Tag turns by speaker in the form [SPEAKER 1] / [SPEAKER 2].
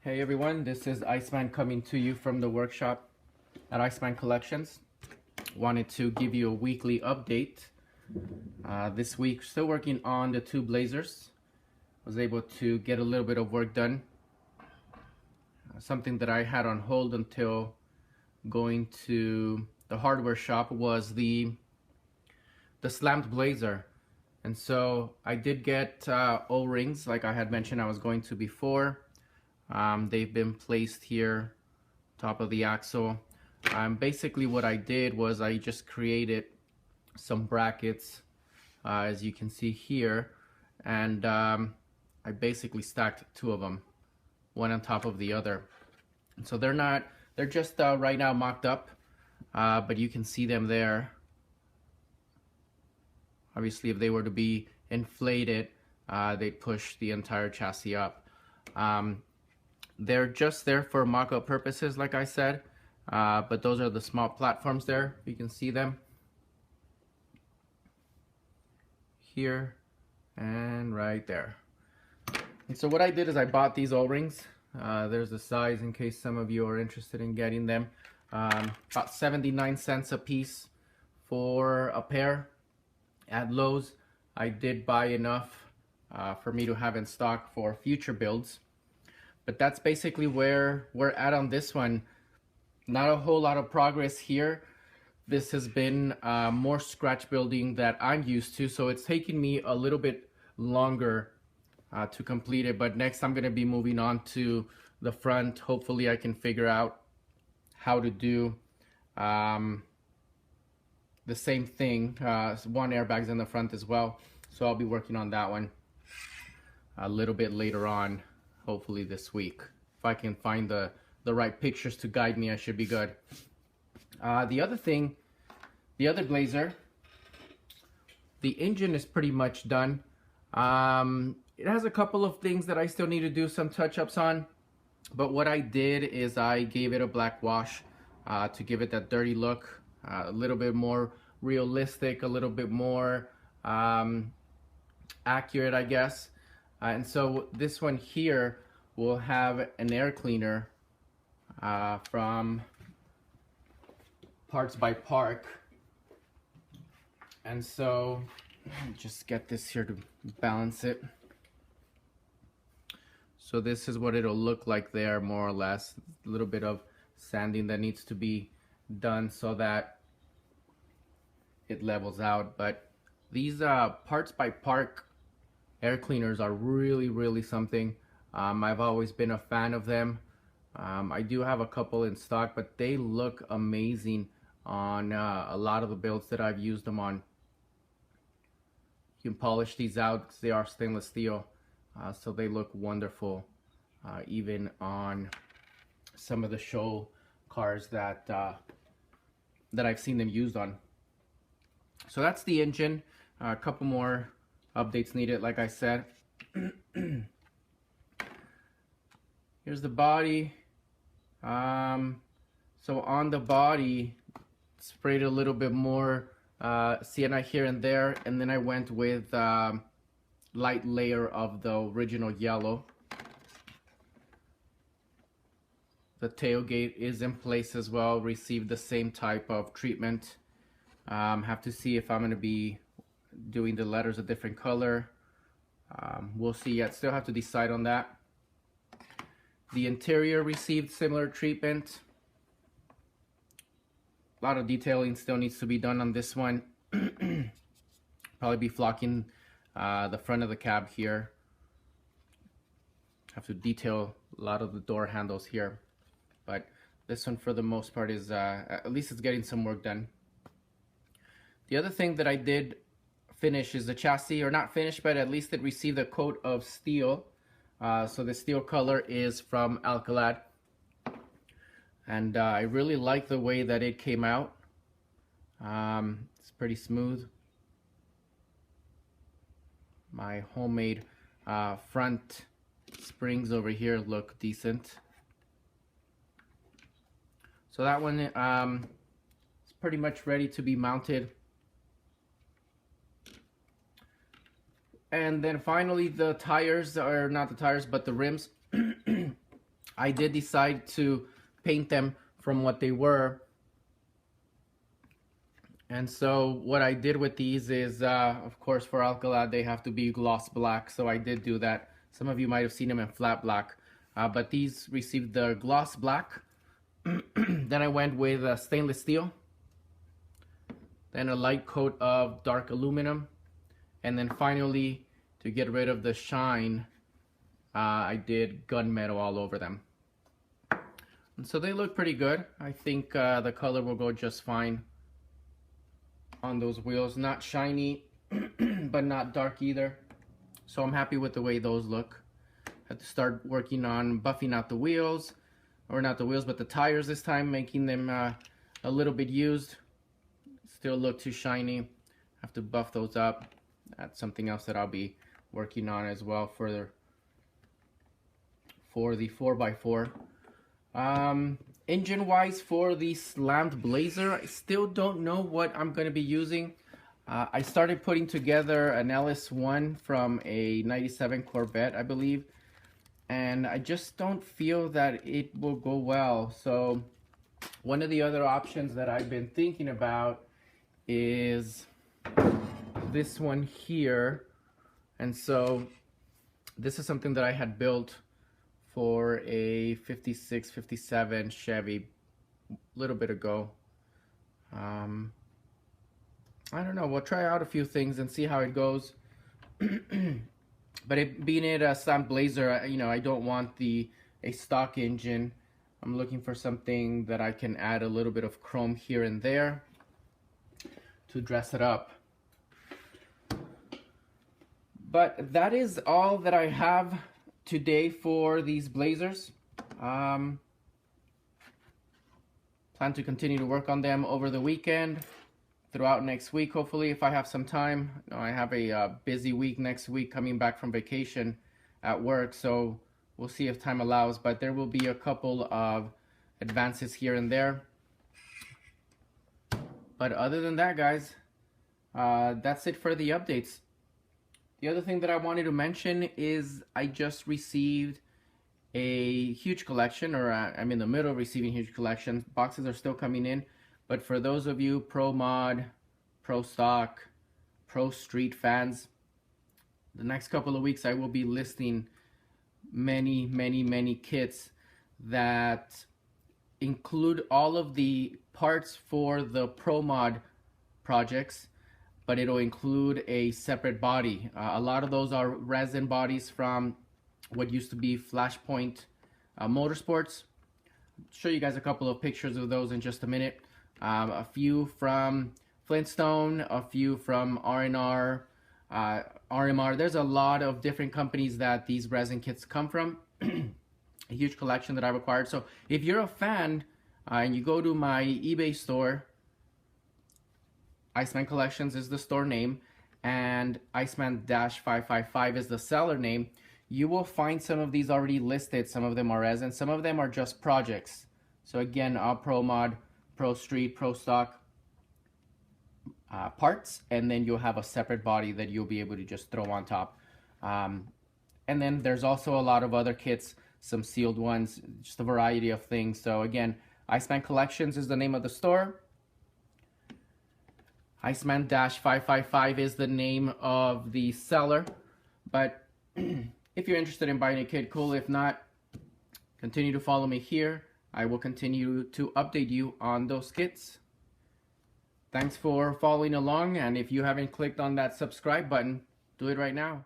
[SPEAKER 1] Hey everyone, this is Iceman coming to you from the workshop at Iceman Collections. Wanted to give you a weekly update. This week, still working on the two Blazers. Was able to get a little bit of work done. Something that I had on hold until going to the hardware shop was the slammed Blazer. And so I did get O-rings like I had mentioned I was going to before. They've been placed here, top of the axle. Basically what I did was I just created some brackets, as you can see here, and I basically stacked two of them, one on top of the other. And so they're just right now mocked up, but you can see them there. Obviously, if they were to be inflated, they'd push the entire chassis up. They're just there for mock-up purposes, like I said, but those are the small platforms there. You can see them here and right there. And so what I did is I bought these O-rings. There's the size in case some of you are interested in getting them. About 79 cents a piece for a pair at Lowe's. I did buy enough for me to have in stock for future builds. But that's basically where we're at on this one. Not a whole lot of progress here. This has been more scratch building that I'm used to, so it's taking me a little bit longer to complete it. But next I'm going to be moving on to the front. Hopefully I can figure out how to do the same thing. One airbag's in the front as well, so I'll be working on that one a little bit later on, hopefully this week. If I can find the right pictures to guide me, I should be good. The other thing, the other Blazer, the engine is pretty much done. It has a couple of things that I still need to do some touch-ups on, but what I did is I gave it a black wash to give it that dirty look, a little bit more realistic, a little bit more accurate, I guess. And so this one here will have an air cleaner from Parts by Park. And so just get this here to balance it. So this is what it'll look like there, more or less. A little bit of sanding that needs to be done so that it levels out. But these Parts by Park air cleaners are really something. I've always been a fan of them. I do have a couple in stock, but they look amazing on a lot of the builds that I've used them on. You can polish these out because they are stainless steel, so they look wonderful, even on some of the show cars that I've seen them used on. So that's the engine. A couple more updates needed, like I said. Here's the body. So on the body, sprayed a little bit more sienna here and there, and then I went with light layer of the original yellow. The tailgate is in place as well, received the same type of treatment. Have to see if I'm going to be doing the letters a different color. We'll see yet, still have to decide on that. The interior received similar treatment. A lot of detailing still needs to be done on this one. Probably be flocking the front of the cab here. Have to detail a lot of the door handles here. But this one for the most part is, at least it's getting some work done. The other thing that I did finish is the chassis, or not finished, but at least it received a coat of steel. So the steel color is from Alcalad, and I really like the way that it came out. It's pretty smooth. My homemade front springs over here look decent. So that one is pretty much ready to be mounted. And then finally the tires, or not the tires, but the rims. I did decide to paint them from what they were. And so what I did with these is, of course, for Alcalá, they have to be gloss black. So I did do that. Some of you might have seen them in flat black. But these received the gloss black. Then I went with stainless steel. Then a light coat of dark aluminum. And then finally, to get rid of the shine, I did gunmetal all over them. And so they look pretty good. I think the color will go just fine on those wheels. Not shiny, but not dark either. So I'm happy with the way those look. Had to start working on buffing out the wheels, or not the wheels, but the tires this time, making them a little bit used. Still look too shiny. Have to buff those up. That's something else that I'll be working on as well for the 4x4. Engine wise, for the slammed Blazer, I still don't know what I'm going to be using. I started putting together an LS1 from a 97 Corvette, I believe, and I just don't feel that it will go well. So one of the other options that I've been thinking about is this one here. And so this is something that I had built for a 56, 57 Chevy a little bit ago. I don't know, we'll try out a few things and see how it goes. But being it a slammed Blazer, you know, I don't want a stock engine. I'm looking for something that I can add a little bit of chrome here and there to dress it up. But that is all that I have today for these Blazers. Plan to continue to work on them over the weekend, throughout next week, hopefully, if I have some time. I have a busy week next week coming back from vacation at work, so we'll see if time allows, but there will be a couple of advances here and there. But other than that, guys, that's it for the updates. The other thing that I wanted to mention is I just received a huge collection, or I'm in the middle of receiving huge collections. Boxes are still coming in, but for those of you Pro Mod, Pro Stock, Pro Street fans, the next couple of weeks I will be listing many kits that include all of the parts for the Pro Mod projects, but it'll include a separate body. A lot of those are resin bodies from what used to be Flashpoint Motorsports. I'll show you guys a couple of pictures of those in just a minute. A few from Flintstone, a few from R&R, RMR. There's a lot of different companies that these resin kits come from. A huge collection that I've acquired. So if you're a fan and you go to my eBay store, Iceman Collections is the store name, and Iceman-555 is the seller name. You will find some of these already listed. Some of them are resin, some of them are just projects. So again, all Pro Mod, Pro Street, Pro Stock parts, and then you'll have a separate body that you'll be able to just throw on top. And then there's also a lot of other kits, some sealed ones, just a variety of things. So again, Iceman Collections is the name of the store. Iceman-555 is the name of the seller. But if you're interested in buying a kit, cool. If not, continue to follow me here. I will continue to update you on those kits. Thanks for following along, and if you haven't clicked on that subscribe button, do it right now.